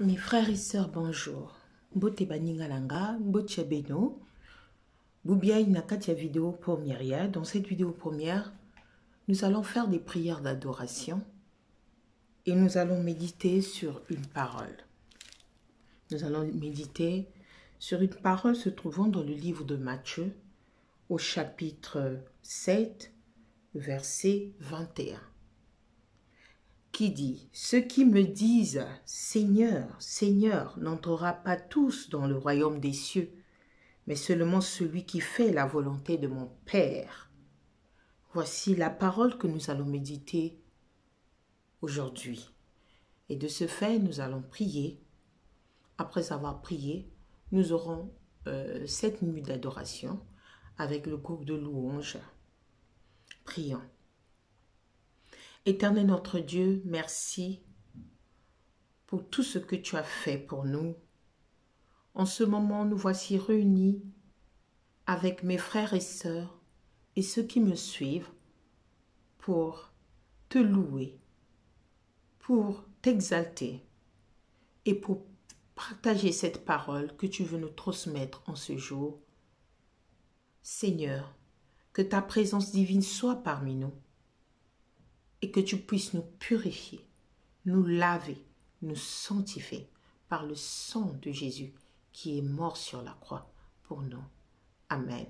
Mes frères et sœurs, bonjour. Mbote baningalanga, mbote beno. Boubia inakatia vidéo première. Dans cette vidéo première, nous allons faire des prières d'adoration et nous allons méditer sur une parole. Nous allons méditer sur une parole se trouvant dans le livre de Matthieu, au chapitre 7, verset 21. Qui dit, ceux qui me disent, Seigneur, Seigneur, n'entrera pas tous dans le royaume des cieux, mais seulement celui qui fait la volonté de mon Père. Voici la parole que nous allons méditer aujourd'hui. Et de ce fait, nous allons prier. Après avoir prié, nous aurons 7 minutes d'adoration avec le groupe de louanges. Prions. Éternel notre Dieu, merci pour tout ce que tu as fait pour nous. En ce moment, nous voici réunis avec mes frères et sœurs et ceux qui me suivent pour te louer, pour t'exalter et pour partager cette parole que tu veux nous transmettre en ce jour. Seigneur, que ta présence divine soit parmi nous et que tu puisses nous purifier, nous laver, nous sanctifier par le sang de Jésus qui est mort sur la croix pour nous. Amen.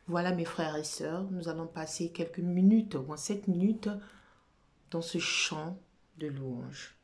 Voilà mes frères et sœurs, nous allons passer quelques minutes, au moins 7 minutes, dans ce chant de louange.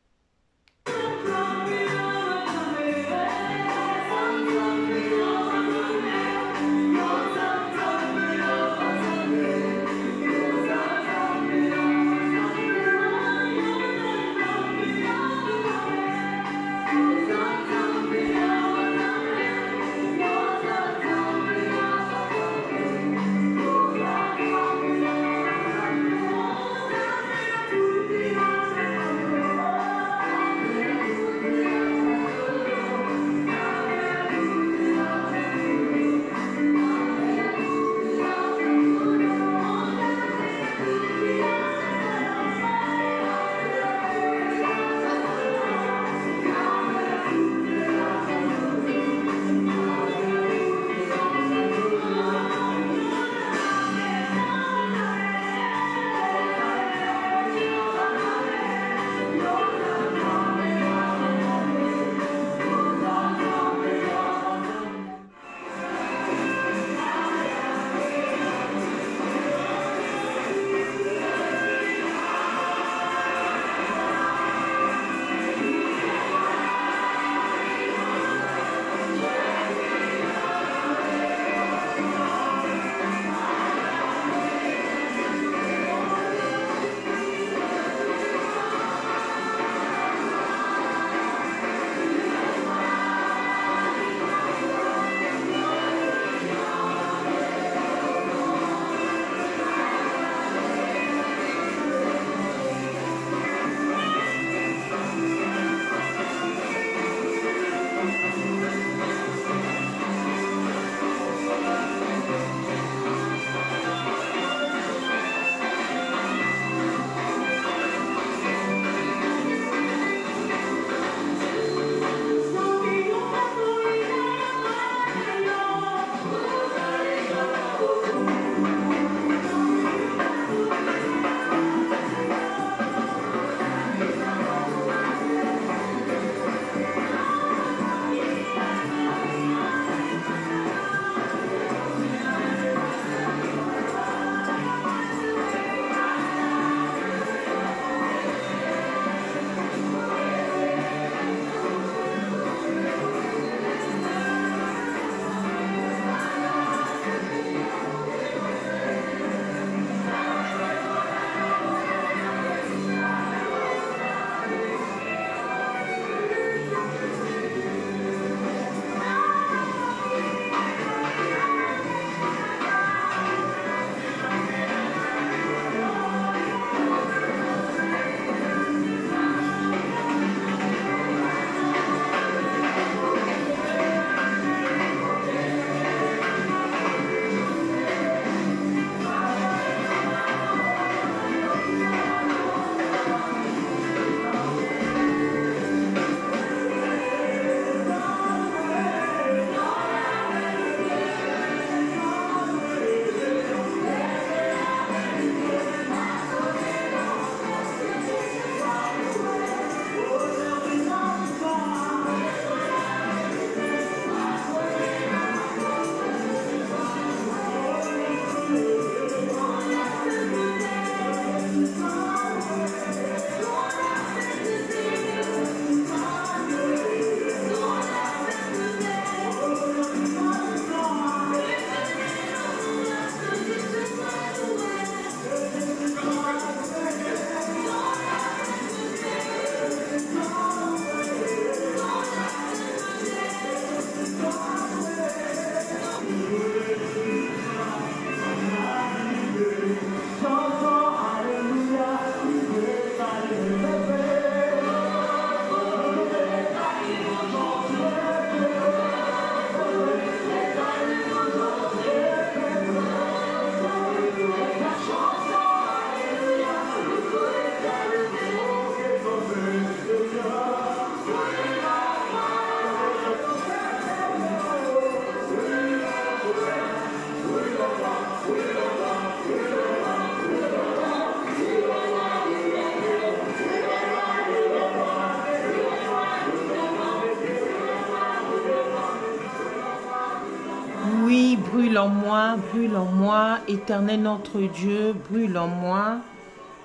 brûle en moi, Éternel notre Dieu, brûle en moi.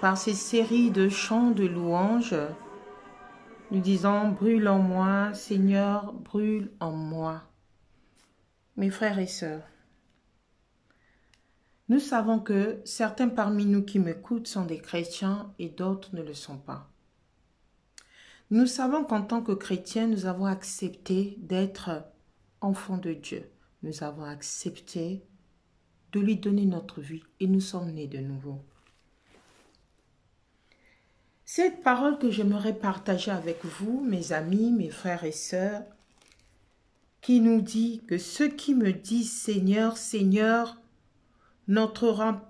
Par ces séries de chants de louanges, nous disons, brûle en moi, Seigneur, brûle en moi. Mes frères et sœurs, nous savons que certains parmi nous qui m'écoutent sont des chrétiens et d'autres ne le sont pas. Nous savons qu'en tant que chrétiens, nous avons accepté d'être enfants de Dieu. Nous avons accepté de lui donner notre vie et nous sommes nés de nouveau. Cette parole que j'aimerais partager avec vous, mes amis, mes frères et sœurs, qui nous dit que ceux qui me disent Seigneur, Seigneur, n'entreront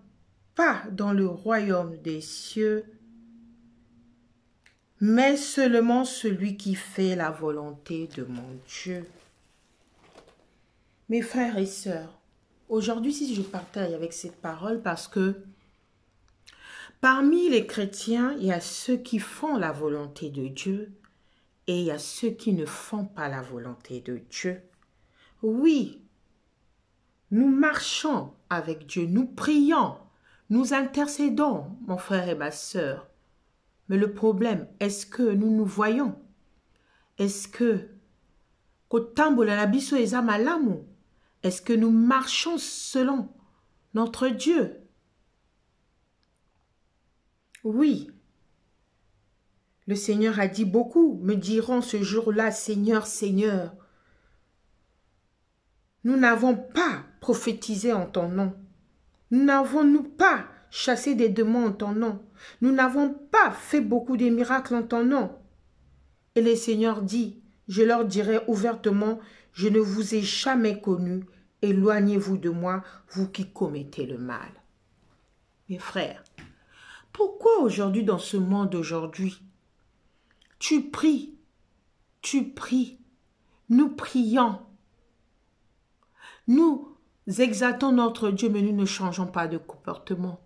pas dans le royaume des cieux, mais seulement celui qui fait la volonté de mon Dieu. Mes frères et sœurs, aujourd'hui, si je partage avec cette parole, parce que parmi les chrétiens, il y a ceux qui font la volonté de Dieu et il y a ceux qui ne font pas la volonté de Dieu. Oui, nous marchons avec Dieu, nous prions, nous intercédons, mon frère et ma sœur. Mais le problème, est-ce que nous nous voyons? Est-ce que est-ce que nous marchons selon notre Dieu? Oui. Le Seigneur a dit beaucoup, me diront ce jour-là, Seigneur, Seigneur. Nous n'avons pas prophétisé en ton nom. Nous n'avons-nous pas chassé des démons en ton nom. Nous n'avons pas fait beaucoup de miracles en ton nom. Et le Seigneur dit, je leur dirai ouvertement, je ne vous ai jamais connu, éloignez-vous de moi, vous qui commettez le mal. Mes frères, pourquoi aujourd'hui dans ce monde d'aujourd'hui, tu pries, nous prions, nous exaltons notre Dieu, mais nous ne changeons pas de comportement.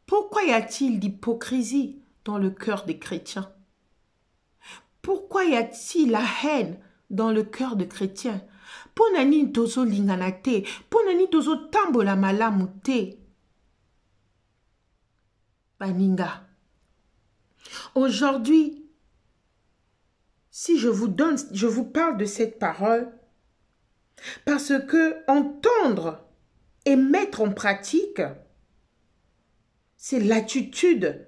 Pourquoi y a-t-il d'hypocrisie dans le cœur des chrétiens? Pourquoi y a-t-il la haine dans le cœur des chrétiens? Ponani tozo linganate, ponani tozo tambola malamute. Baninga. Aujourd'hui, si je vous parle de cette parole, parce que entendre et mettre en pratique, c'est l'attitude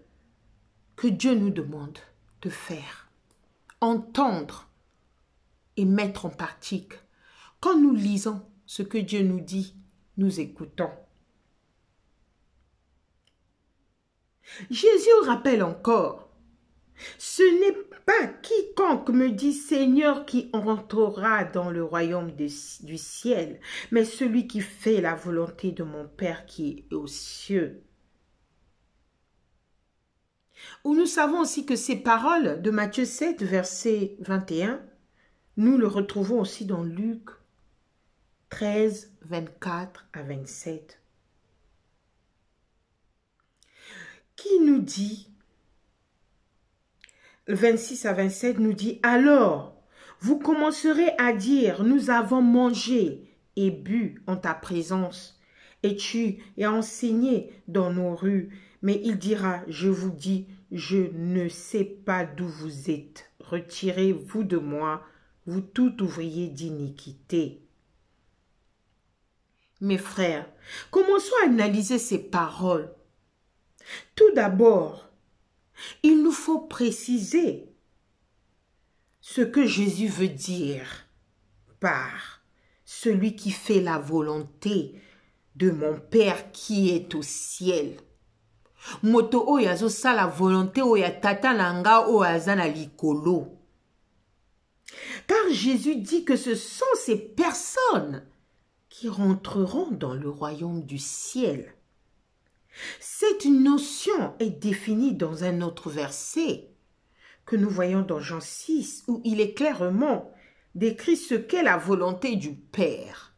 que Dieu nous demande de faire. Entendre et mettre en pratique. Quand nous lisons ce que Dieu nous dit, nous écoutons. Jésus rappelle encore, ce n'est pas quiconque me dit Seigneur qui entrera dans le royaume du ciel, mais celui qui fait la volonté de mon Père qui est aux cieux. Où nous savons aussi que ces paroles de Matthieu 7, verset 21, nous le retrouvons aussi dans Luc 13, 24 à 27. Qui nous dit, le 26 à 27 nous dit, alors vous commencerez à dire, nous avons mangé et bu en ta présence, et tu as enseigné dans nos rues. Mais il dira, je vous dis, je ne sais pas d'où vous êtes. Retirez-vous de moi, vous tout ouvriers d'iniquité. Mes frères, commençons à analyser ces paroles. Tout d'abord, il nous faut préciser ce que Jésus veut dire par celui qui fait la volonté de mon Père qui est au ciel. Moto oyo azosa la volonté oyo tata nanga oyo azana likolo. Car Jésus dit que ce sont ces personnes qui rentreront dans le royaume du ciel. Cette notion est définie dans un autre verset que nous voyons dans Jean 6 où il est clairement décrit ce qu'est la volonté du Père.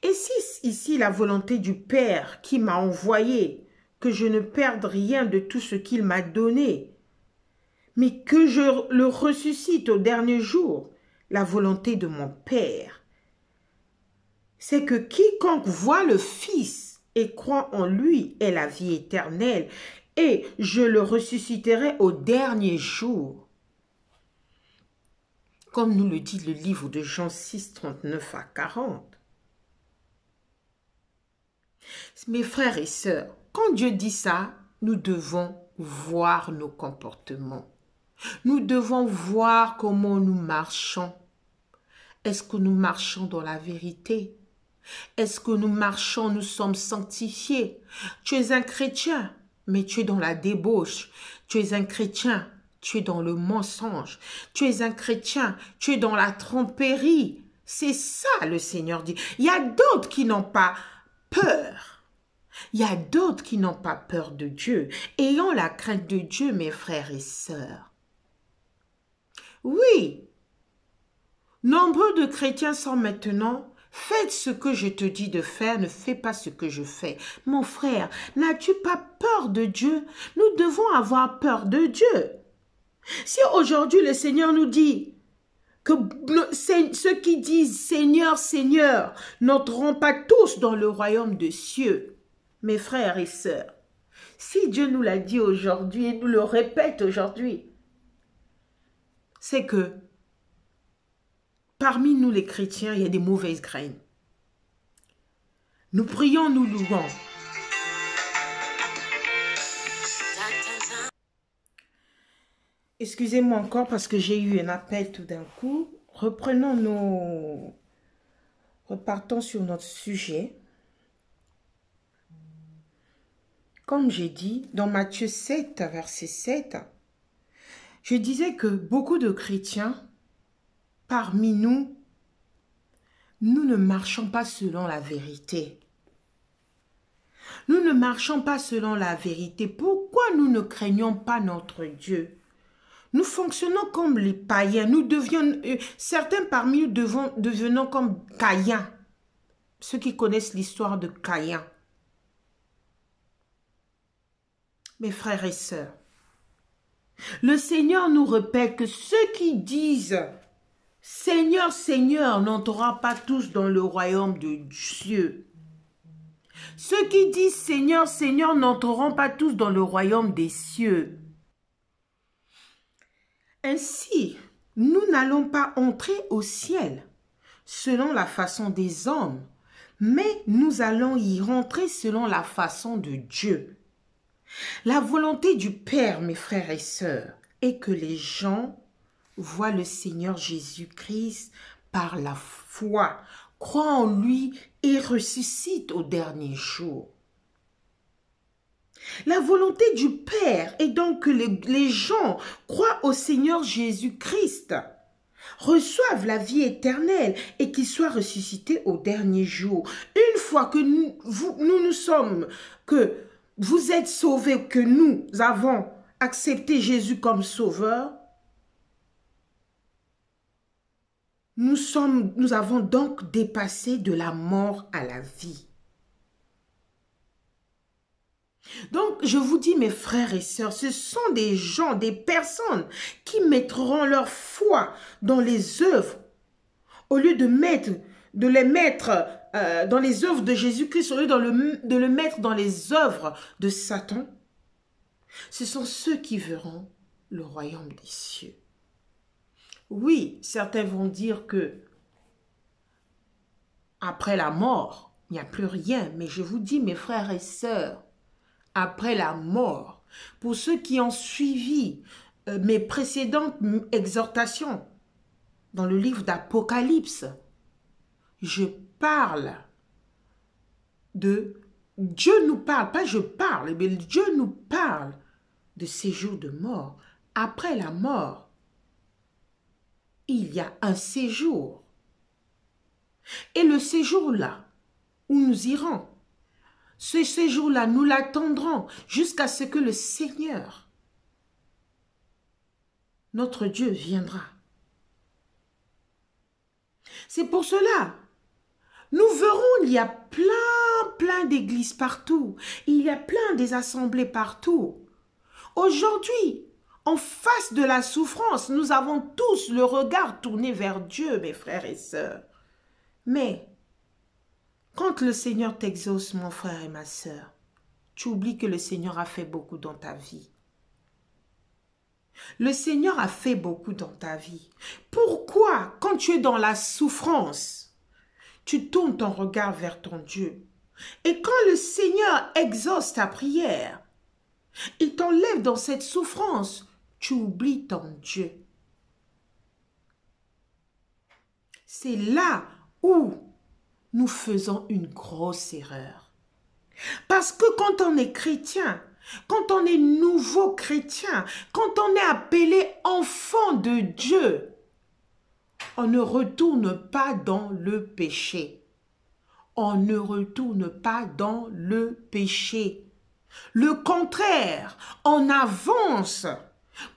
Et si ici la volonté du Père qui m'a envoyé, que je ne perde rien de tout ce qu'il m'a donné, mais que je le ressuscite au dernier jour, la volonté de mon Père. c'est que quiconque voit le Fils et croit en lui ait la vie éternelle, et je le ressusciterai au dernier jour. Comme nous le dit le livre de Jean 6, 39 à 40. Mes frères et sœurs, quand Dieu dit ça, nous devons voir nos comportements. Nous devons voir comment nous marchons. Est-ce que nous marchons dans la vérité? Est-ce que nous marchons, nous sommes sanctifiés? Tu es un chrétien, mais tu es dans la débauche. Tu es un chrétien, tu es dans le mensonge. Tu es un chrétien, tu es dans la tromperie. C'est ça le Seigneur dit. Il y a d'autres qui n'ont pas peur. Il y a d'autres qui n'ont pas peur de Dieu. Ayons la crainte de Dieu, mes frères et sœurs. Oui, nombreux de chrétiens sont maintenant, faites ce que je te dis de faire, ne fais pas ce que je fais. Mon frère, n'as-tu pas peur de Dieu? Nous devons avoir peur de Dieu. Si aujourd'hui le Seigneur nous dit que ceux qui disent Seigneur, Seigneur, n'entreront pas tous dans le royaume des cieux, mes frères et sœurs, si Dieu nous l'a dit aujourd'hui et nous le répète aujourd'hui, c'est que parmi nous les chrétiens, il y a des mauvaises graines. Nous prions, nous louons. Excusez-moi encore parce que j'ai eu un appel tout d'un coup. Repartons sur notre sujet. Comme j'ai dit, dans Matthieu 7, verset 7, je disais que beaucoup de chrétiens, parmi nous, nous ne marchons pas selon la vérité. Nous ne marchons pas selon la vérité. Pourquoi nous ne craignons pas notre Dieu? Nous fonctionnons comme les païens. Certains parmi nous devenons comme Caïn. Ceux qui connaissent l'histoire de Caïn. Mes frères et sœurs, le Seigneur nous répète que ceux qui disent « Seigneur, Seigneur » n'entrera pas tous dans le royaume de Dieu. Ceux qui disent « Seigneur, Seigneur » n'entreront pas tous dans le royaume des cieux. Ainsi, nous n'allons pas entrer au ciel selon la façon des hommes, mais nous allons y rentrer selon la façon de Dieu. La volonté du Père, mes frères et sœurs, est que les gens voient le Seigneur Jésus-Christ par la foi, croient en lui et ressuscitent au dernier jour. La volonté du Père est donc que les gens croient au Seigneur Jésus-Christ, reçoivent la vie éternelle et qu'ils soient ressuscités au dernier jour. Une fois que vous êtes sauvés, que nous avons accepté Jésus comme sauveur, nous avons donc dépassé de la mort à la vie. Donc, je vous dis, mes frères et sœurs, ce sont des gens, des personnes qui mettront leur foi dans les œuvres, au lieu de les mettre dans les œuvres de Jésus-Christ, au lieu de le mettre dans les œuvres de Satan. Ce sont ceux qui verront le royaume des cieux. Oui, certains vont dire que après la mort, il n'y a plus rien. Mais je vous dis, mes frères et sœurs, après la mort, pour ceux qui ont suivi mes précédentes exhortations dans le livre d'Apocalypse, je parle de... Dieu nous parle, pas je parle, mais Dieu nous parle de séjour de mort. Après la mort, il y a un séjour. Et le séjour là, où nous irons, ce séjour-là, nous l'attendrons jusqu'à ce que le Seigneur, notre Dieu, viendra. C'est pour cela, nous verrons, il y a plein d'églises partout. Il y a plein des assemblées partout. Aujourd'hui, en face de la souffrance, nous avons tous le regard tourné vers Dieu, mes frères et sœurs. Mais Quand le Seigneur t'exauce, mon frère et ma sœur, tu oublies que le Seigneur a fait beaucoup dans ta vie. Le Seigneur a fait beaucoup dans ta vie. Pourquoi, quand tu es dans la souffrance, tu tournes ton regard vers ton Dieu? Et quand le Seigneur exauce ta prière, il t'enlève dans cette souffrance, tu oublies ton Dieu. C'est là où nous faisons une grosse erreur. Parce que quand on est chrétien, quand on est nouveau chrétien, quand on est appelé enfant de Dieu, on ne retourne pas dans le péché. On ne retourne pas dans le péché. Le contraire, on avance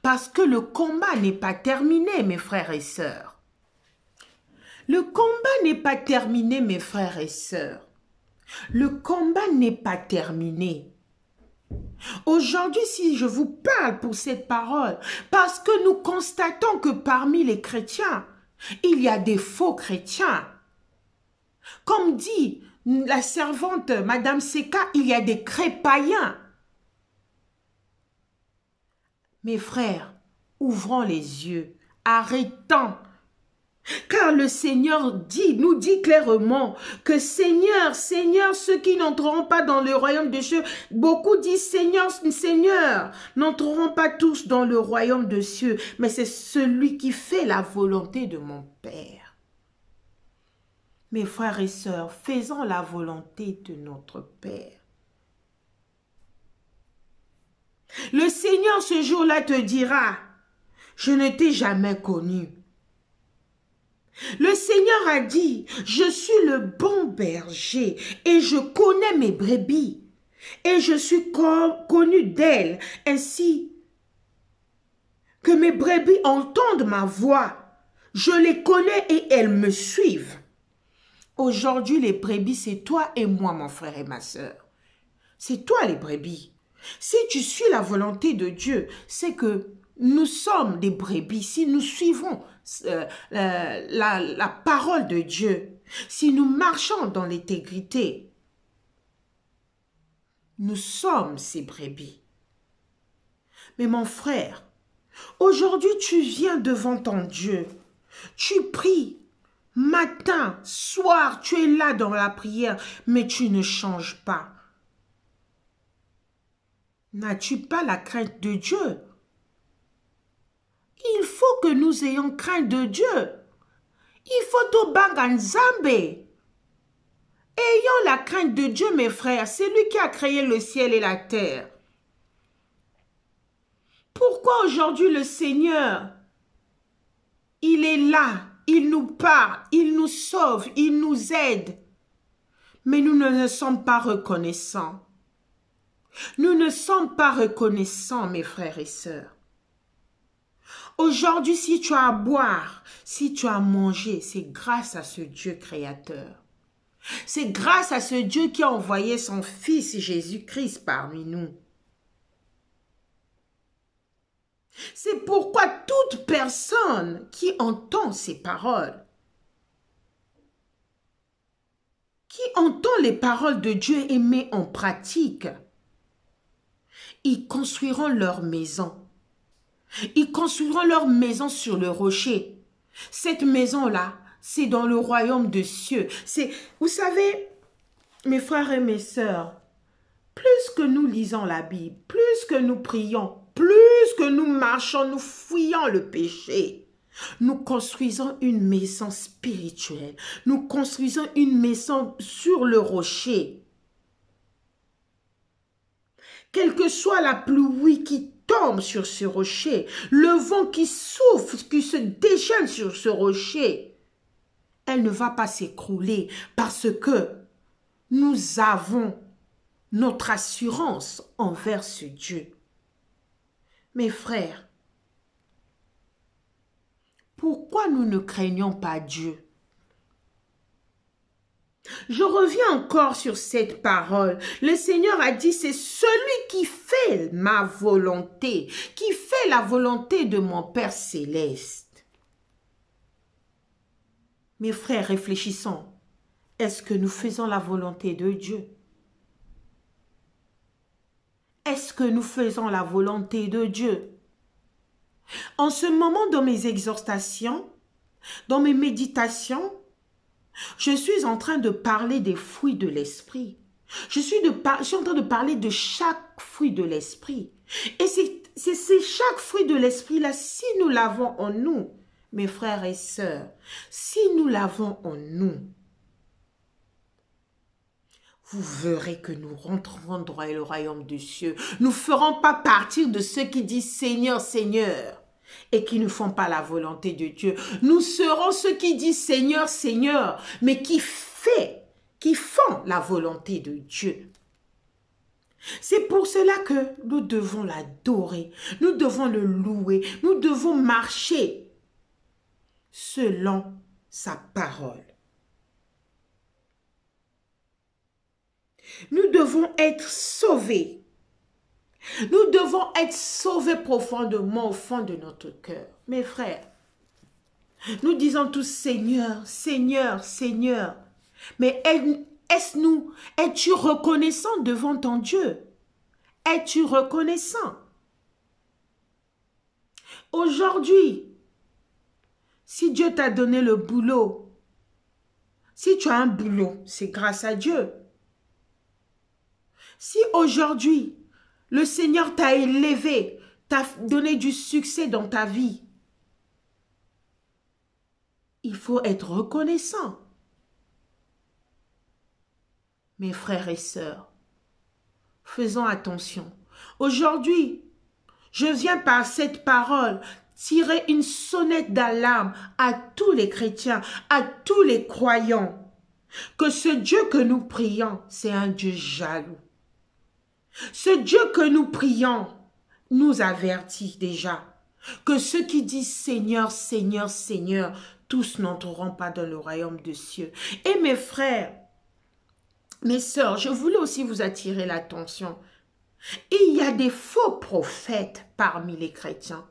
parce que le combat n'est pas terminé, mes frères et sœurs. Le combat n'est pas terminé, mes frères et sœurs. Le combat n'est pas terminé. Aujourd'hui, si je vous parle pour cette parole, parce que nous constatons que parmi les chrétiens, il y a des faux chrétiens. Comme dit la servante Madame Seka, il y a des crépaïens. Mes frères, ouvrons les yeux, arrêtons. Car le Seigneur nous dit clairement que Seigneur, Seigneur, ceux qui n'entreront pas dans le royaume des cieux, beaucoup disent Seigneur, Seigneur, n'entreront pas tous dans le royaume des cieux, mais c'est celui qui fait la volonté de mon Père. Mes frères et sœurs, faisons la volonté de notre Père. Le Seigneur ce jour-là te dira, je ne t'ai jamais connu. Le Seigneur a dit, je suis le bon berger et je connais mes brebis et je suis connu d'elles, ainsi que mes brebis entendent ma voix. Je les connais et elles me suivent. Aujourd'hui, les brebis, c'est toi et moi, mon frère et ma sœur. C'est toi les brebis. Si tu suis la volonté de Dieu, c'est que nous sommes des brebis. Si nous suivons la parole de Dieu, si nous marchons dans l'intégrité, nous sommes ces brebis. Mais mon frère, aujourd'hui tu viens devant ton Dieu, tu pries, matin, soir, tu es là dans la prière, mais tu ne changes pas. N'as-tu pas la crainte de Dieu? Il faut que nous ayons crainte de Dieu. Il faut tout banganzambe. Ayons la crainte de Dieu, mes frères. C'est lui qui a créé le ciel et la terre. Pourquoi aujourd'hui le Seigneur, il est là, il nous parle, il nous sauve, il nous aide. Mais nous ne sommes pas reconnaissants. Nous ne sommes pas reconnaissants, mes frères et sœurs. Aujourd'hui, si tu as à boire, si tu as à manger, c'est grâce à ce Dieu créateur. C'est grâce à ce Dieu qui a envoyé son Fils Jésus-Christ parmi nous. C'est pourquoi toute personne qui entend ces paroles, qui entend les paroles de Dieu et met en pratique, ils construiront leur maison. Ils construiront leur maison sur le rocher. Cette maison-là, c'est dans le royaume des cieux. Vous savez, mes frères et mes sœurs, plus que nous lisons la Bible, plus que nous prions, plus que nous marchons, nous fuyons le péché, nous construisons une maison spirituelle. Nous construisons une maison sur le rocher. Quelle que soit la pluie qui tombe sur ce rocher, le vent qui souffle, qui se déchaîne sur ce rocher, elle ne va pas s'écrouler parce que nous avons notre assurance envers ce Dieu. Mes frères, pourquoi nous ne craignons pas Dieu? Je reviens encore sur cette parole. Le Seigneur a dit, c'est celui qui fait ma volonté, qui fait la volonté de mon Père céleste. Mes frères, réfléchissons. Est-ce que nous faisons la volonté de Dieu? Est-ce que nous faisons la volonté de Dieu? En ce moment, dans mes exhortations, dans mes méditations, je suis en train de parler des fruits de l'esprit. Je suis en train de parler de chaque fruit de l'esprit. Et c'est chaque fruit de l'esprit-là, si nous l'avons en nous, mes frères et sœurs, si nous l'avons en nous, vous verrez que nous rentrerons dans le royaume des cieux. Nous ne ferons pas partie de ceux qui disent Seigneur, Seigneur, et qui ne font pas la volonté de Dieu. Nous serons ceux qui disent Seigneur, Seigneur, mais qui font la volonté de Dieu. C'est pour cela que nous devons l'adorer, nous devons le louer, nous devons marcher selon sa parole. Nous devons être sauvés. Nous devons être sauvés profondément au fond de notre cœur. Mes frères, nous disons tous Seigneur, Seigneur, Seigneur. Mais es-tu reconnaissant devant ton Dieu? Es-tu reconnaissant? Aujourd'hui, si Dieu t'a donné le boulot, si tu as un boulot, c'est grâce à Dieu. Si aujourd'hui, le Seigneur t'a élevé, t'a donné du succès dans ta vie, il faut être reconnaissant. Mes frères et sœurs, faisons attention. Aujourd'hui, je viens par cette parole tirer une sonnette d'alarme à tous les chrétiens, à tous les croyants, que ce Dieu que nous prions, c'est un Dieu jaloux. Ce Dieu que nous prions nous avertit déjà que ceux qui disent Seigneur, Seigneur, Seigneur, tous n'entreront pas dans le royaume des cieux. Et mes frères, mes sœurs, je voulais aussi vous attirer l'attention. Il y a des faux prophètes parmi les chrétiens.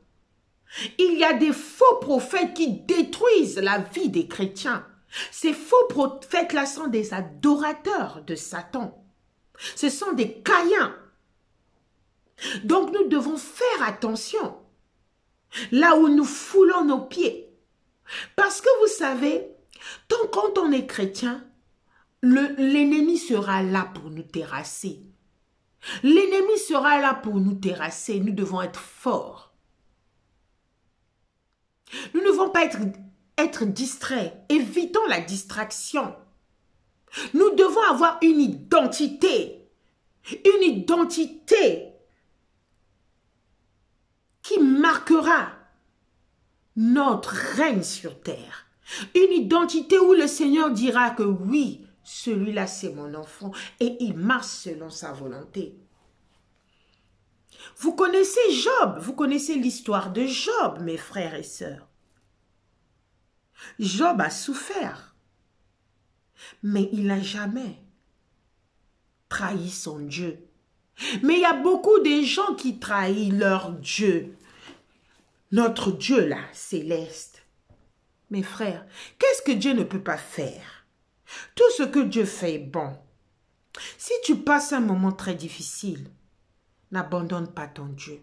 Il y a des faux prophètes qui détruisent la vie des chrétiens. Ces faux prophètes-là sont des adorateurs de Satan. Ce sont des Caïns. Donc nous devons faire attention là où nous foulons nos pieds. Parce que vous savez, quand on est chrétien, l'ennemi sera là pour nous terrasser. L'ennemi sera là pour nous terrasser. Nous devons être forts. Nous ne devons pas être distraits. Évitons la distraction. Nous devons avoir une identité. Une identité qui marquera notre règne sur terre. Une identité où le Seigneur dira que oui, celui-là c'est mon enfant et il marche selon sa volonté. Vous connaissez Job, vous connaissez l'histoire de Job, mes frères et sœurs. Job a souffert, mais il n'a jamais trahi son Dieu. Mais il y a beaucoup de gens qui trahissent leur Dieu. Notre Dieu là, céleste. Mes frères, qu'est-ce que Dieu ne peut pas faire? Tout ce que Dieu fait est bon. Si tu passes un moment très difficile, n'abandonne pas ton Dieu.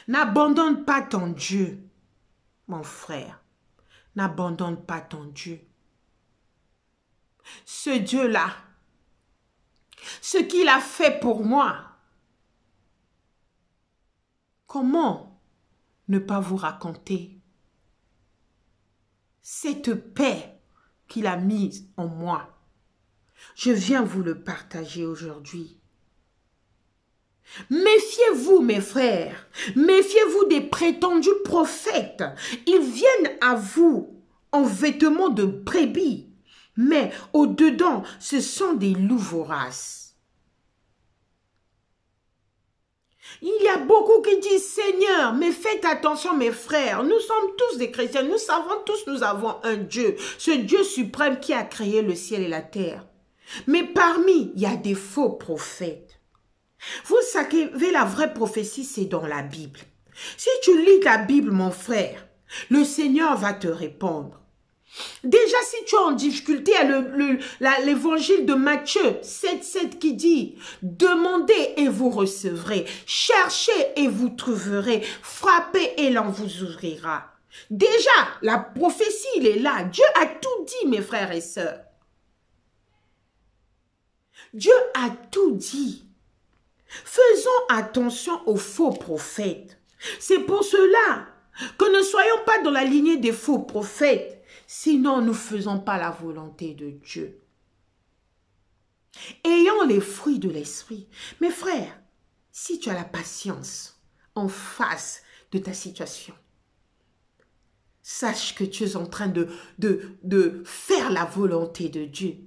N'abandonne pas ton Dieu, mon frère. N'abandonne pas ton Dieu. Ce Dieu-là, ce qu'il a fait pour moi, comment ne pas vous raconter cette paix qu'il a mise en moi? Je viens vous le partager aujourd'hui. Méfiez-vous, mes frères. Méfiez-vous des prétendus prophètes. Ils viennent à vous en vêtements de brebis, mais au-dedans, ce sont des loups voraces. Il y a beaucoup qui disent, Seigneur, mais faites attention, mes frères. Nous sommes tous des chrétiens. Nous savons tous, nous avons un Dieu. Ce Dieu suprême qui a créé le ciel et la terre. Mais parmi, il y a des faux prophètes. Vous savez, la vraie prophétie, c'est dans la Bible. Si tu lis la Bible, mon frère, le Seigneur va te répondre. Déjà, si tu es en difficulté, il y a l'évangile de Matthieu 7,7 qui dit « Demandez et vous recevrez, cherchez et vous trouverez, frappez et l'on vous ouvrira. » Déjà, la prophétie, il est là. Dieu a tout dit, mes frères et sœurs. Dieu a tout dit. Faisons attention aux faux prophètes. C'est pour cela que ne soyons pas dans la lignée des faux prophètes. Sinon, nous ne faisons pas la volonté de Dieu. Ayons les fruits de l'esprit. Mes frères, si tu as la patience en face de ta situation, sache que tu es en train de faire la volonté de Dieu.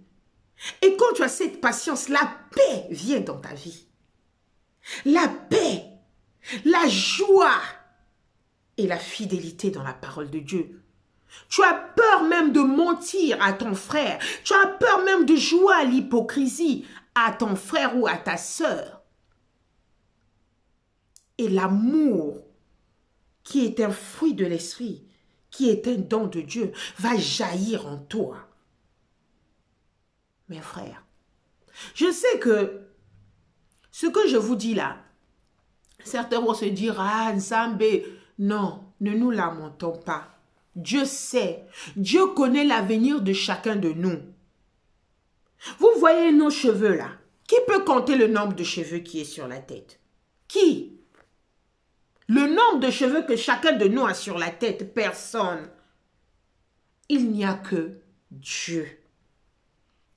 Et quand tu as cette patience, la paix vient dans ta vie. La paix, la joie et la fidélité dans la parole de Dieu. Tu as peur même de mentir à ton frère. Tu as peur même de jouer à l'hypocrisie à ton frère ou à ta sœur. Et l'amour, qui est un fruit de l'esprit, qui est un don de Dieu, va jaillir en toi. Mes frères, je sais que ce que je vous dis là, certains vont se dire, ah, Nzambe, non, ne nous lamentons pas. Dieu sait, Dieu connaît l'avenir de chacun de nous. Vous voyez nos cheveux là. Qui peut compter le nombre de cheveux qui est sur la tête? Qui? Le nombre de cheveux que chacun de nous a sur la tête, personne. Il n'y a que Dieu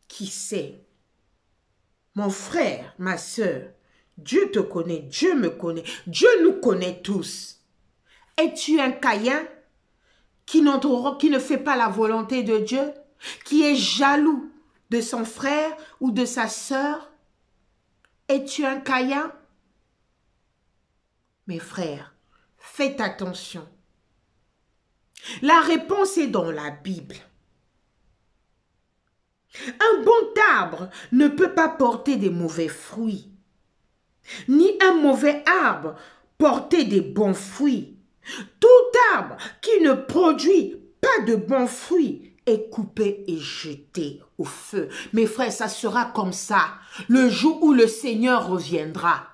qui sait. Mon frère, ma soeur, Dieu te connaît, Dieu me connaît, Dieu nous connaît tous. Es-tu un Caïn qui ne fait pas la volonté de Dieu, qui est jaloux de son frère ou de sa sœur? Es-tu un Caïn? Mes frères, faites attention. La réponse est dans la Bible. Un bon arbre ne peut pas porter des mauvais fruits, ni un mauvais arbre porter des bons fruits. Tout arbre qui ne produit pas de bons fruits est coupé et jeté au feu. Mes frères, ça sera comme ça le jour où le Seigneur reviendra.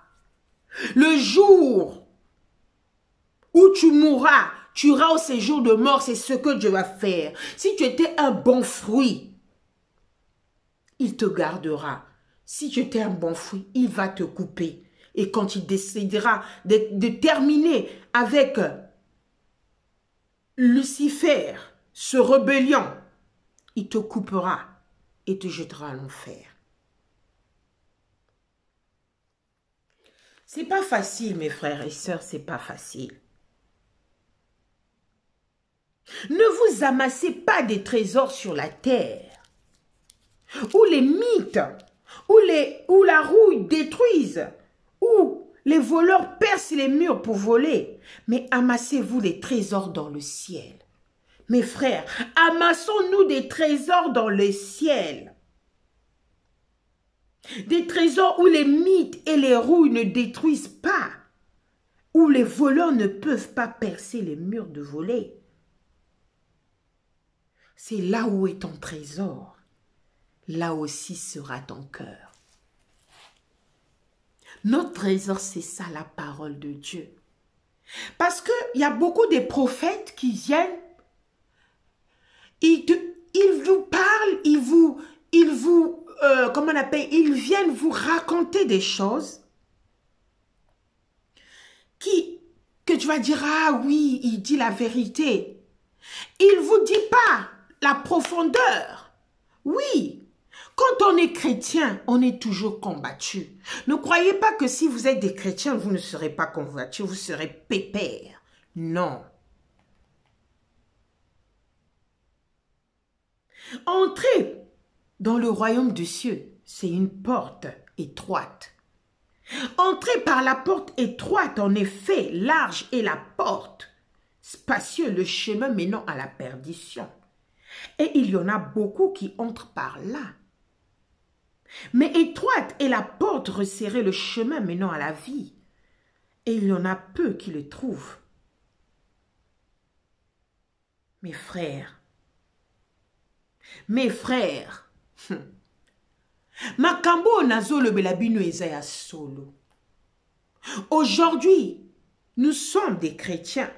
Le jour où tu mourras, tu iras au séjour de mort, c'est ce que Dieu va faire. Si tu étais un bon fruit, il te gardera. Si tu étais un bon fruit, il va te couper. Et quand il décidera de terminer avec Lucifer, ce rébellion, il te coupera et te jettera à l'enfer. C'est pas facile, mes frères et sœurs, c'est pas facile. Ne vous amassez pas des trésors sur la terre, où les mythes, où la rouille détruisent, où les voleurs percent les murs pour voler, mais amassez-vous des trésors dans le ciel. Mes frères, amassons-nous des trésors dans le ciel. Des trésors où les mythes et les rouilles ne détruisent pas, où les voleurs ne peuvent pas percer les murs de voler. C'est là où est ton trésor. Là aussi sera ton cœur. Notre trésor, c'est ça, la parole de Dieu. Parce qu'il y a beaucoup de prophètes qui viennent, ils vous parlent, ils viennent vous raconter des choses que tu vas dire, ah oui, il dit la vérité. Il ne vous dit pas la profondeur. Oui, quand on est chrétien, on est toujours combattu. Ne croyez pas que si vous êtes des chrétiens, vous ne serez pas combattus, vous serez pépères. Non. Entrer dans le royaume des cieux, c'est une porte étroite. Entrez par la porte étroite, en effet, large est la porte, spacieux le chemin menant à la perdition. Et il y en a beaucoup qui entrent par là. Mais étroite est la porte resserrée, le chemin menant à la vie. Et il y en a peu qui le trouvent. Mes frères, Mes frères, makambo nazolo belabino ezaya solo. Aujourd'hui, nous sommes des chrétiens.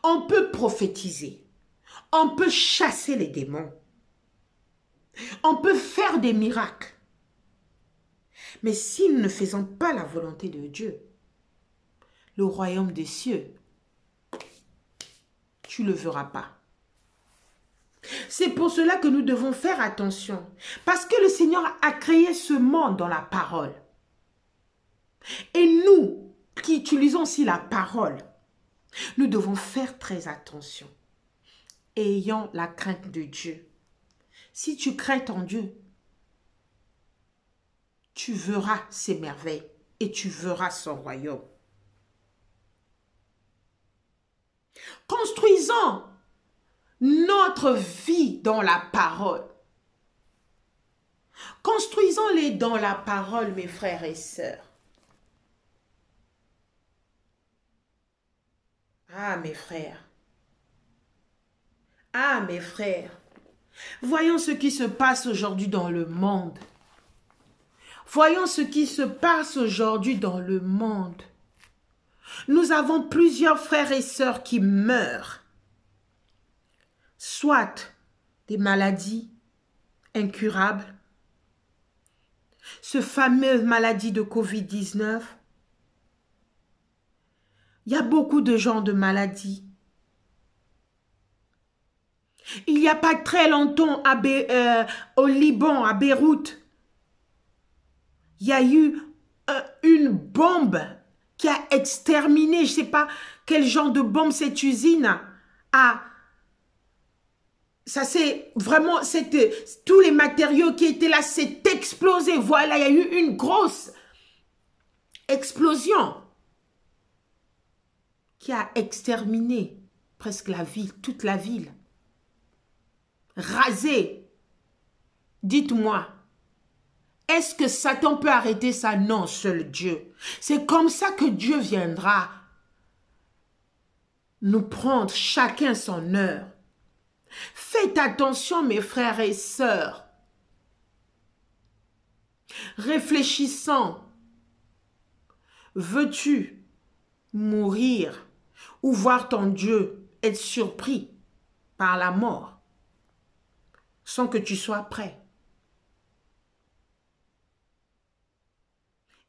On peut prophétiser. On peut chasser les démons. On peut faire des miracles. Mais si nous ne faisons pas la volonté de Dieu, le royaume des cieux, tu ne le verras pas. C'est pour cela que nous devons faire attention. Parce que le Seigneur a créé ce monde dans la parole. Et nous, qui utilisons aussi la parole, nous devons faire très attention. Ayant la crainte de Dieu. Si tu crains en Dieu, tu verras ses merveilles et tu verras son royaume. Construisons notre vie dans la parole. Construisons-les dans la parole, mes frères et sœurs. Ah, mes frères. Ah, mes frères. Voyons ce qui se passe aujourd'hui dans le monde. Voyons ce qui se passe aujourd'hui dans le monde. Nous avons plusieurs frères et sœurs qui meurent. Soit des maladies incurables, ce fameux maladie de Covid-19. Il y a beaucoup de gens de maladies. Il n'y a pas très longtemps au Liban, à Beyrouth, il y a eu une bombe qui a exterminé, je ne sais pas quel genre de bombe cette usine a. Ça c'est vraiment, c'était tous les matériaux qui étaient là, c'est explosé. Voilà, il y a eu une grosse explosion qui a exterminé presque la ville, toute la ville. Rasé. Dites-moi, est-ce que Satan peut arrêter ça? Non, seul Dieu. C'est comme ça que Dieu viendra nous prendre chacun son heure. Faites attention, mes frères et sœurs. Réfléchissons. Veux-tu mourir ou voir ton Dieu être surpris par la mort sans que tu sois prêt?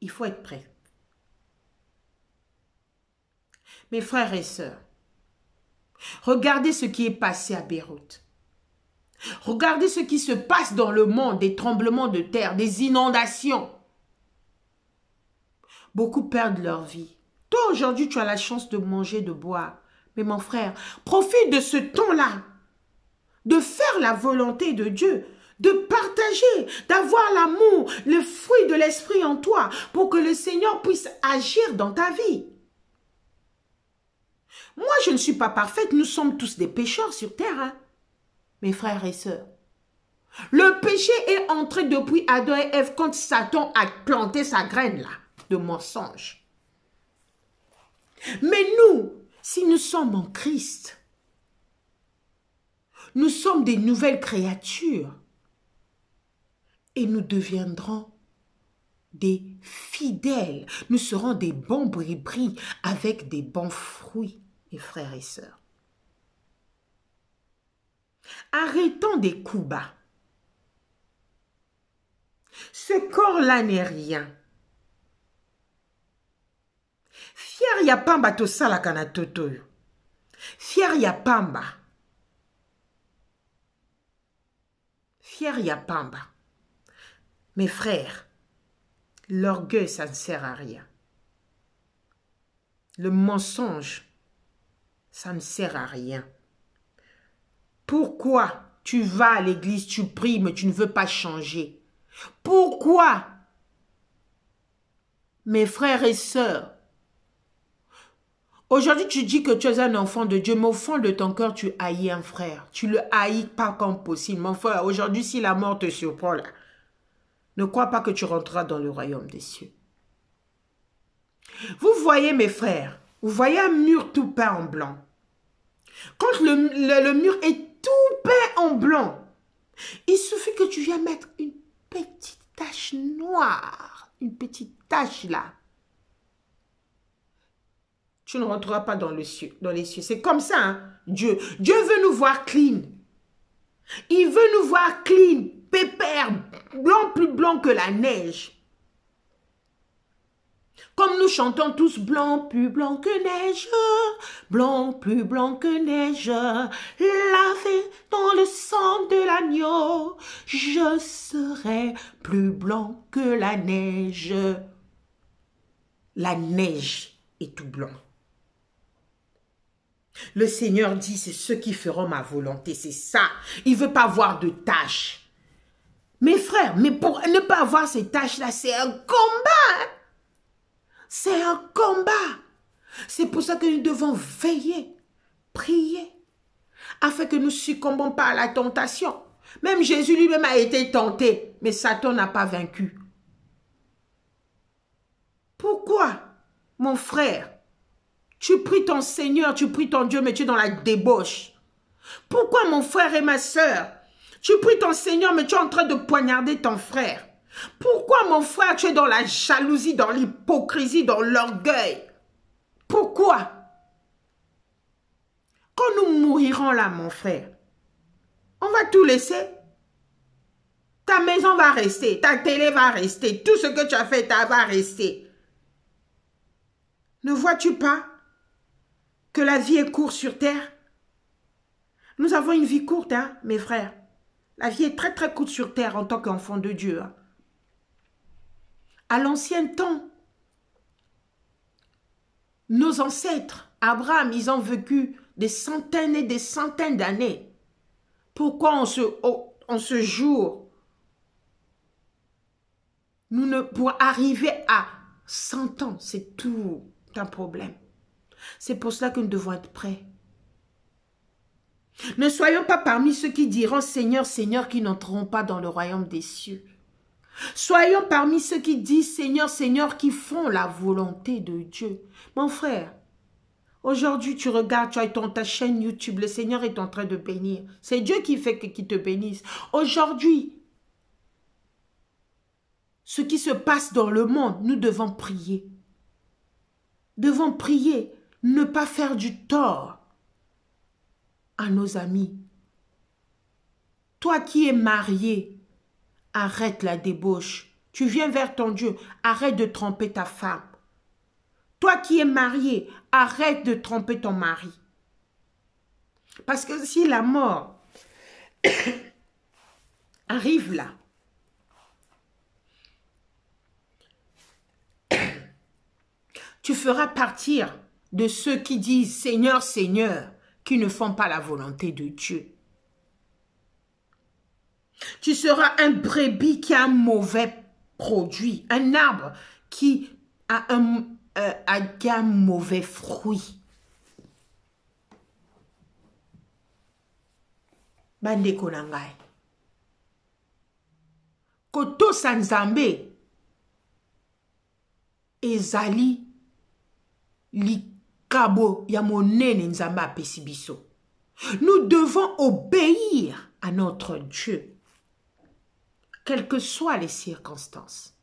Il faut être prêt. Mes frères et sœurs, regardez ce qui est passé à Beyrouth. Regardez ce qui se passe dans le monde, des tremblements de terre, des inondations. Beaucoup perdent leur vie. Toi, aujourd'hui, tu as la chance de manger, de boire. Mais mon frère, profite de ce temps-là, de faire la volonté de Dieu, de partager, d'avoir l'amour, le fruit de l'esprit en toi, pour que le Seigneur puisse agir dans ta vie. Moi, je ne suis pas parfaite, nous sommes tous des pécheurs sur terre, hein, mes frères et sœurs. Le péché est entré depuis Adam et Ève quand Satan a planté sa graine là, de mensonge. Mais nous, si nous sommes en Christ, nous sommes des nouvelles créatures et nous deviendrons des fidèles. Nous serons des bons bris-bris avec des bons fruits, mes frères et sœurs. Arrêtons des coups bas. Ce corps-là n'est rien. Fier ya pamba to sala kana toto. Fier ya pamba. Fier ya pamba. Mes frères, l'orgueil, ça ne sert à rien. Le mensonge, ça ne sert à rien. Pourquoi tu vas à l'église, tu pries, mais tu ne veux pas changer? Pourquoi? Mes frères et sœurs, aujourd'hui tu dis que tu es un enfant de Dieu, mais au fond de ton cœur, tu haïs un frère. Tu le haïs pas comme possible. Mon frère, aujourd'hui, si la mort te surprend là, ne crois pas que tu rentreras dans le royaume des cieux. Vous voyez, mes frères, vous voyez un mur tout peint en blanc. Quand le mur est tout peint en blanc. Il suffit que tu viennes mettre une petite tache noire. Une petite tache là. Tu ne rentreras pas dans les cieux. C'est comme ça, hein? Dieu veut nous voir clean. Il veut nous voir clean, pépère, blanc, plus blanc que la neige. Comme nous chantons tous blanc, plus blanc que neige, blanc, plus blanc que neige, lavé dans le sang de l'agneau, je serai plus blanc que la neige. La neige est tout blanc. Le Seigneur dit, c'est ceux qui feront ma volonté, c'est ça. Il ne veut pas voir de taches. Mes frères, mais pour ne pas avoir ces taches-là, c'est un combat. C'est un combat. C'est pour ça que nous devons veiller, prier, afin que nous ne succombons pas à la tentation. Même Jésus lui-même a été tenté, mais Satan n'a pas vaincu. Pourquoi, mon frère, tu pries ton Seigneur, tu pries ton Dieu, mais tu es dans la débauche? Pourquoi, mon frère et ma soeur, tu pries ton Seigneur, mais tu es en train de poignarder ton frère? Pourquoi, mon frère, tu es dans la jalousie, dans l'hypocrisie, dans l'orgueil? Pourquoi? Quand nous mourirons là, mon frère, on va tout laisser. Ta maison va rester, ta télé va rester, tout ce que tu as fait, ça va rester. Ne vois-tu pas que la vie est courte sur terre? Nous avons une vie courte, hein, mes frères. La vie est très très courte sur terre en tant qu'enfant de Dieu. Hein. À l'ancien temps, nos ancêtres, Abraham, ils ont vécu des centaines et des centaines d'années. Pourquoi en ce jour, pour arriver à 100 ans, c'est tout un problème. C'est pour cela que nous devons être prêts. Ne soyons pas parmi ceux qui diront Seigneur, Seigneur, qui n'entreront pas dans le royaume des cieux. Soyons parmi ceux qui disent Seigneur, Seigneur, qui font la volonté de Dieu. Mon frère, aujourd'hui tu regardes, tu as ta chaîne YouTube, le Seigneur est en train de bénir. C'est Dieu qui fait qu'il te bénisse. Aujourd'hui, ce qui se passe dans le monde, nous devons prier. Devons prier, ne pas faire du tort à nos amis. Toi qui es marié, arrête la débauche. Tu viens vers ton Dieu, arrête de tromper ta femme. Toi qui es marié, arrête de tromper ton mari. Parce que si la mort arrive là, tu feras partir de ceux qui disent Seigneur, Seigneur, qui ne font pas la volonté de Dieu. Tu seras un brebis qui a un mauvais produit, un arbre qui a un mauvais fruit. Bandeko na ngai. Koto sanzambe ezali likabo ya monene nzambe apesi biso. Nous devons obéir à notre Dieu, quelles que soient les circonstances.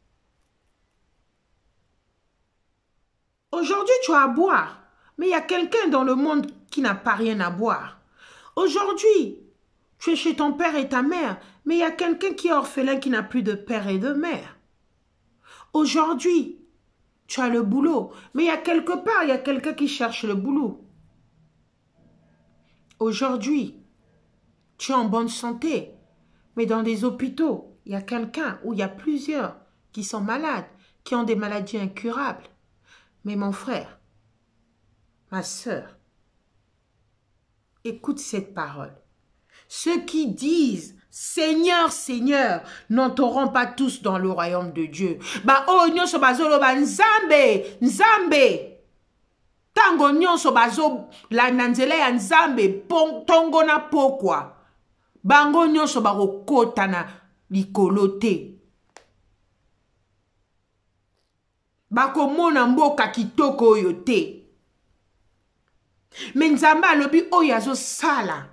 Aujourd'hui, tu as à boire, mais il y a quelqu'un dans le monde qui n'a pas rien à boire. Aujourd'hui, tu es chez ton père et ta mère, mais il y a quelqu'un qui est orphelin qui n'a plus de père et de mère. Aujourd'hui, tu as le boulot, mais il y a quelque part, il y a quelqu'un qui cherche le boulot. Aujourd'hui, tu es en bonne santé, mais dans des hôpitaux, il y a quelqu'un ou il y a plusieurs qui sont malades, qui ont des maladies incurables. Mais mon frère, ma sœur, écoute cette parole. Ceux qui disent Seigneur, Seigneur, n'entreront pas tous dans le royaume de Dieu. Ba o nyonso bazolo ba nzambe, nzambe. Tango nyonso bazo la nanzela ya nzambe tongo na pokwa. Bango nyonso bakokota na likolo te. Bakomona mboka kitoko oyo te. Mais nzambe alobi oyo azo sala.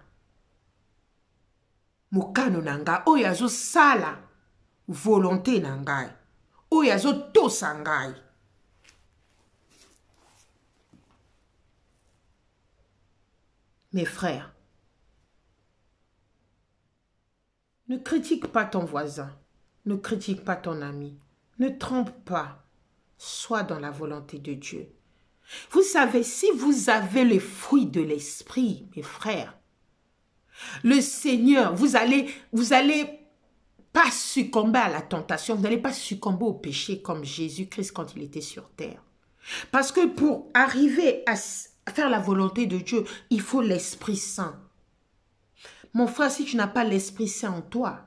mokano na ngai oyo azosala volonté na ngai oyo azotosa ngai. Mes frères, ne critique pas ton voisin, ne critique pas ton ami, ne trompe pas, sois dans la volonté de Dieu. Vous savez, si vous avez les fruits de l'esprit, mes frères, le Seigneur, vous allez pas succomber à la tentation, vous n'allez pas succomber au péché comme Jésus-Christ quand il était sur terre. Parce que pour arriver à faire la volonté de Dieu, il faut l'Esprit Saint. Mon frère, si tu n'as pas l'Esprit Saint en toi,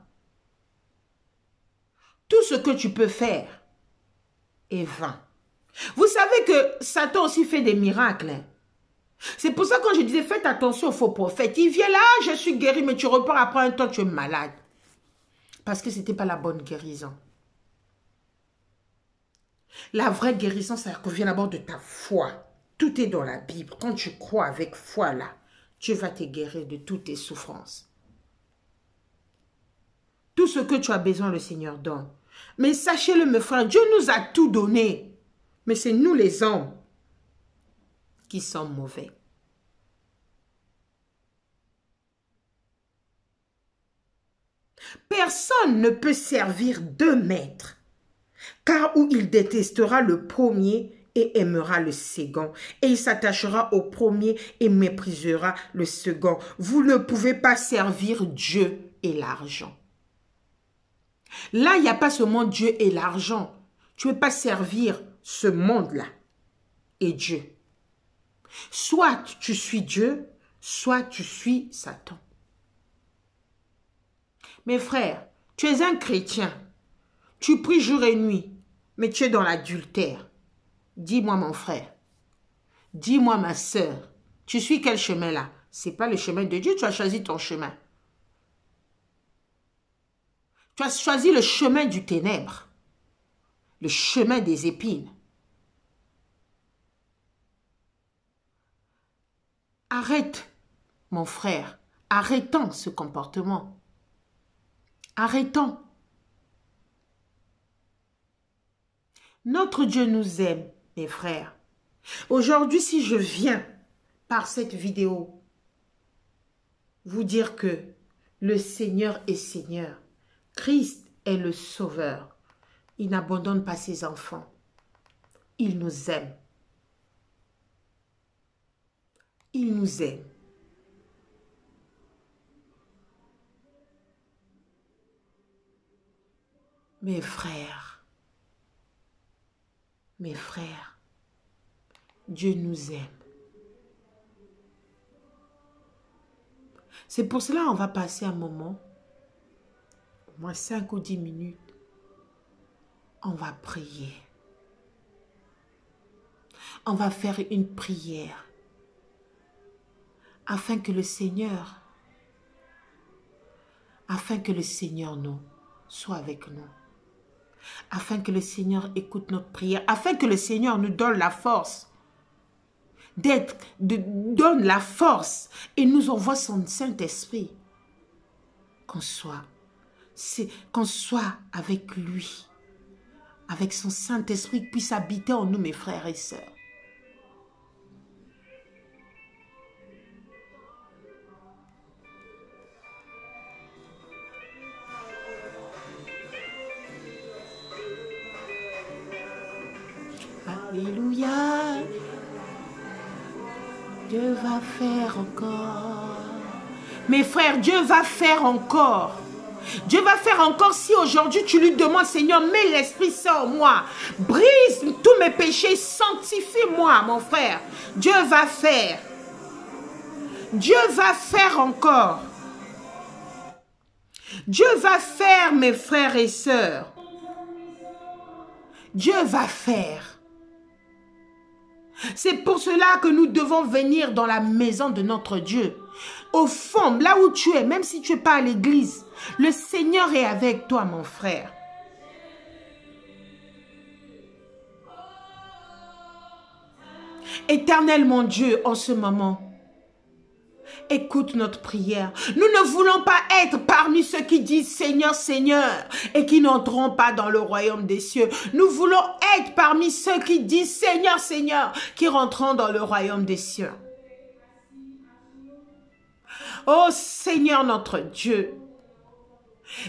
tout ce que tu peux faire est vain. Vous savez que Satan aussi fait des miracles. Hein? C'est pour ça que quand je disais, faites attention aux faux prophètes. Il vient là, je suis guéri, mais tu repars après un temps, tu es malade. Parce que ce n'était pas la bonne guérison. La vraie guérison, ça revient d'abord de ta foi. Tout est dans la Bible. Quand tu crois avec foi là, Dieu va te guérir de toutes tes souffrances. Tout ce que tu as besoin, le Seigneur donne. Mais sachez-le, mes frères, Dieu nous a tout donné. Mais c'est nous les hommes qui sommes mauvais. Personne ne peut servir deux maîtres, car où il détestera le premier et aimera le second, et il s'attachera au premier et méprisera le second. Vous ne pouvez pas servir Dieu et l'argent. Là, il n'y a pas seulement Dieu et l'argent. Tu ne peux pas servir ce monde-là et Dieu. Soit tu suis Dieu, soit tu suis Satan. Mes frères, tu es un chrétien. Tu pries jour et nuit, mais tu es dans l'adultère. Dis-moi mon frère, dis-moi ma sœur, tu suis quel chemin là? Ce n'est pas le chemin de Dieu, tu as choisi ton chemin. Tu as choisi le chemin du ténèbre, le chemin des épines. Arrête, mon frère, arrêtons ce comportement. Arrêtons. Notre Dieu nous aime, mes frères. Aujourd'hui, si je viens par cette vidéo vous dire que le Seigneur est Seigneur, Christ est le Sauveur, il n'abandonne pas ses enfants. Il nous aime. Il nous aime. Mes frères, Dieu nous aime. C'est pour cela qu'on va passer un moment, au moins 5 ou 10 minutes, on va prier. On va faire une prière afin que le Seigneur nous soit avec nous. Afin que le Seigneur écoute notre prière, afin que le Seigneur nous donne la force donne la force et nous envoie son Saint-Esprit. Qu'on soit avec lui, avec son Saint-Esprit qui puisse habiter en nous, mes frères et sœurs. Alléluia. Dieu va faire encore. Mes frères, Dieu va faire encore. Dieu va faire encore si aujourd'hui tu lui demandes, Seigneur, mets l'Esprit Saint en moi. Brise tous mes péchés, sanctifie-moi, mon frère. Dieu va faire. Dieu va faire encore. Dieu va faire, mes frères et sœurs. Dieu va faire. C'est pour cela que nous devons venir dans la maison de notre Dieu. Au fond, là où tu es, même si tu n'es pas à l'église, le Seigneur est avec toi, mon frère. Éternel mon Dieu, en ce moment, écoute notre prière. Nous ne voulons pas être parmi ceux qui disent Seigneur, Seigneur et qui n'entreront pas dans le royaume des cieux. Nous voulons être parmi ceux qui disent Seigneur, Seigneur, qui rentreront dans le royaume des cieux. Oh Seigneur notre Dieu,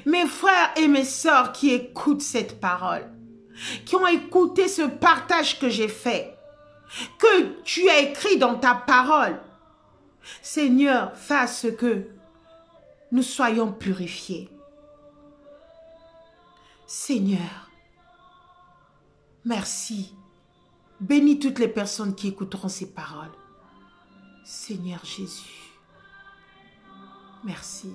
mes frères et mes sœurs qui écoutent cette parole, qui ont écouté ce partage que j'ai fait, que tu as écrit dans ta parole, Seigneur, fais à ce que nous soyons purifiés. Seigneur, merci. Bénis toutes les personnes qui écouteront ces paroles. Seigneur Jésus, merci.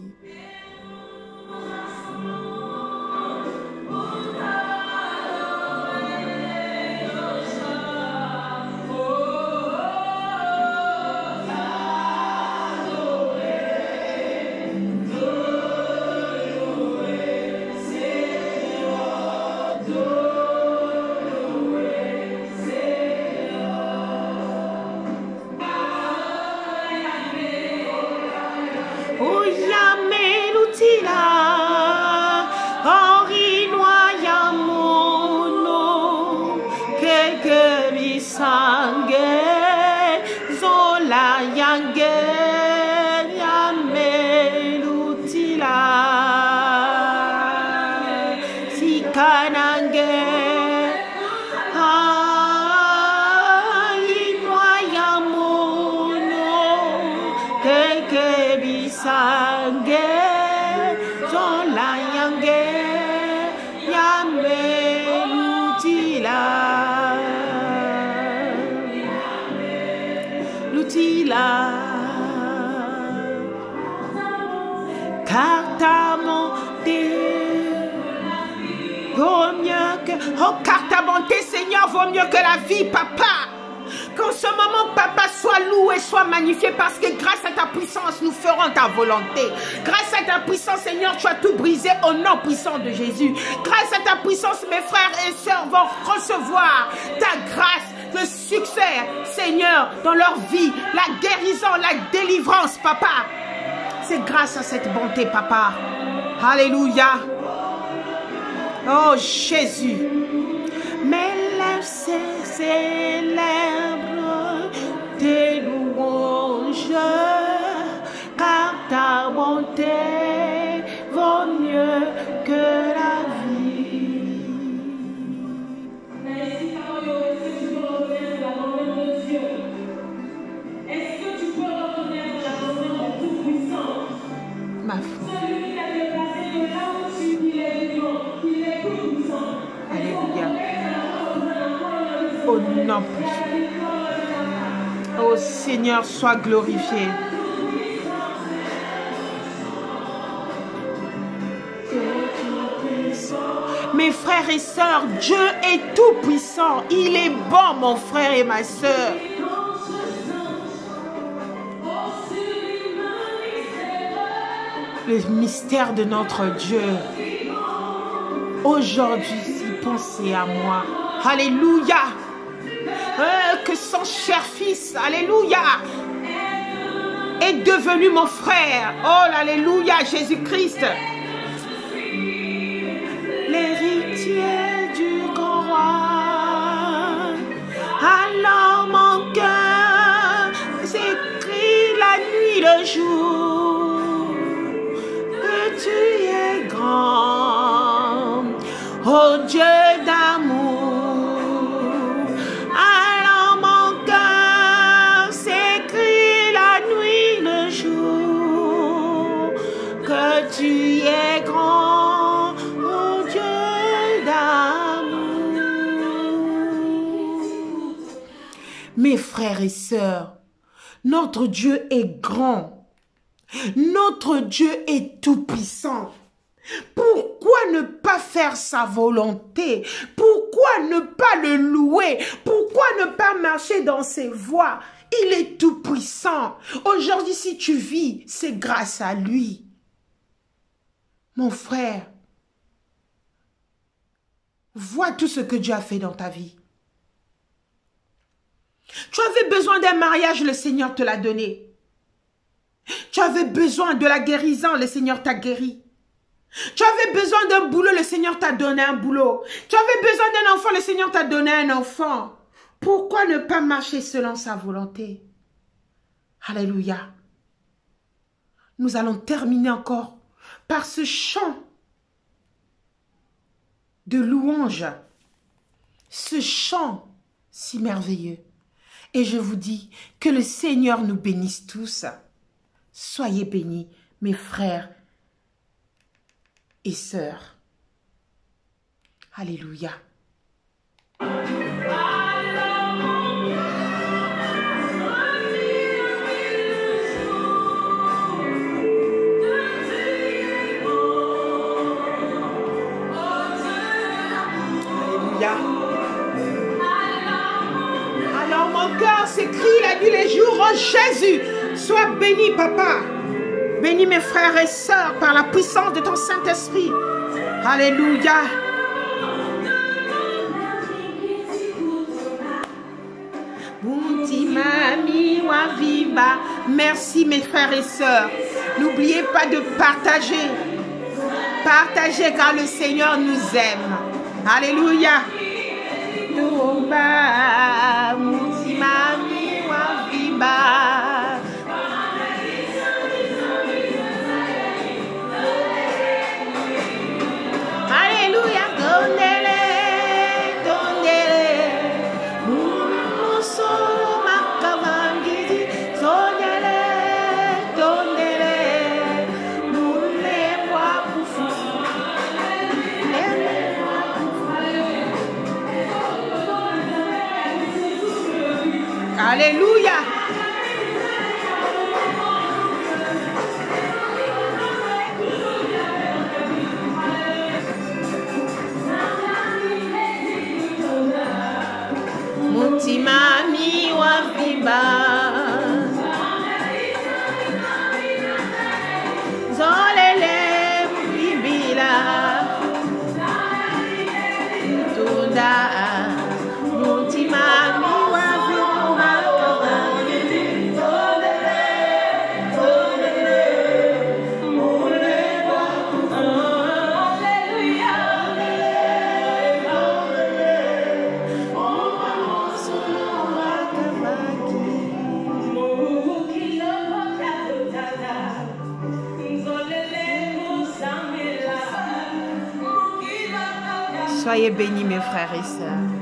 Oh, car ta bonté, Seigneur, vaut mieux que la vie, Papa. Qu'en ce moment, Papa, soit loué, soit magnifié, parce que grâce à ta puissance, nous ferons ta volonté. Grâce à ta puissance, Seigneur, tu as tout brisé au nom puissant de Jésus. Grâce à ta puissance, mes frères et sœurs vont recevoir ta grâce, le succès, Seigneur, dans leur vie, la guérison, la délivrance, Papa. C'est grâce à cette bonté, Papa. Alléluia. Oh Jésus, mes lèvres célèbrent tes louanges, car ta bonté vaut mieux que la vie. Est-ce que tu peux reconnaître la bonté de Dieu? Est-ce que tu peux reconnaître la bonté de Tout-Puissant? Ma foi. Celui qui a déplacé de là où il est vivant. Alléluia. Au nom puissant. Oh Seigneur, sois glorifié. Mes frères et sœurs, Dieu est tout puissant. Il est bon, mon frère et ma sœur. Le mystère de notre Dieu. Aujourd'hui, pensez à moi. Alléluia. Que son cher fils, alléluia, est devenu mon frère. Oh, alléluia, Jésus-Christ. L'héritier du grand roi. Alors mon cœur s'écrie la nuit, le jour, que tu es grand. Oh Dieu d'amour, alors mon cœur s'écrie la nuit, le jour, que tu es grand, oh Dieu d'amour. Mes frères et sœurs, notre Dieu est grand, notre Dieu est tout-puissant. Pourquoi ne pas faire sa volonté? Pourquoi ne pas le louer? Pourquoi ne pas marcher dans ses voies? Il est tout puissant. Aujourd'hui, si tu vis, c'est grâce à lui. Mon frère, vois tout ce que Dieu a fait dans ta vie. Tu avais besoin d'un mariage, le Seigneur te l'a donné. avais besoin de la guérison, le Seigneur t'a guéri. Tu avais besoin d'un boulot, le Seigneur t'a donné un boulot. Tu avais besoin d'un enfant, le Seigneur t'a donné un enfant. Pourquoi ne pas marcher selon sa volonté? Alléluia. Nous allons terminer encore par ce chant de louange. Ce chant si merveilleux. Et je vous dis que le Seigneur nous bénisse tous. Soyez bénis, mes frères et sœurs. Alléluia. Alléluia. Alors mon cœur s'écrie la nuit, les jours, oh Jésus, sois béni, papa. Bénis mes frères et sœurs par la puissance de ton Saint-Esprit. Alléluia. Merci mes frères et sœurs. N'oubliez pas de partager. Partagez car le Seigneur nous aime. Alléluia. Alléluia. Alléluia. Mutimami wa viba Zolele bibila Tunda Mutimami wa Soyez bénis mes frères et sœurs.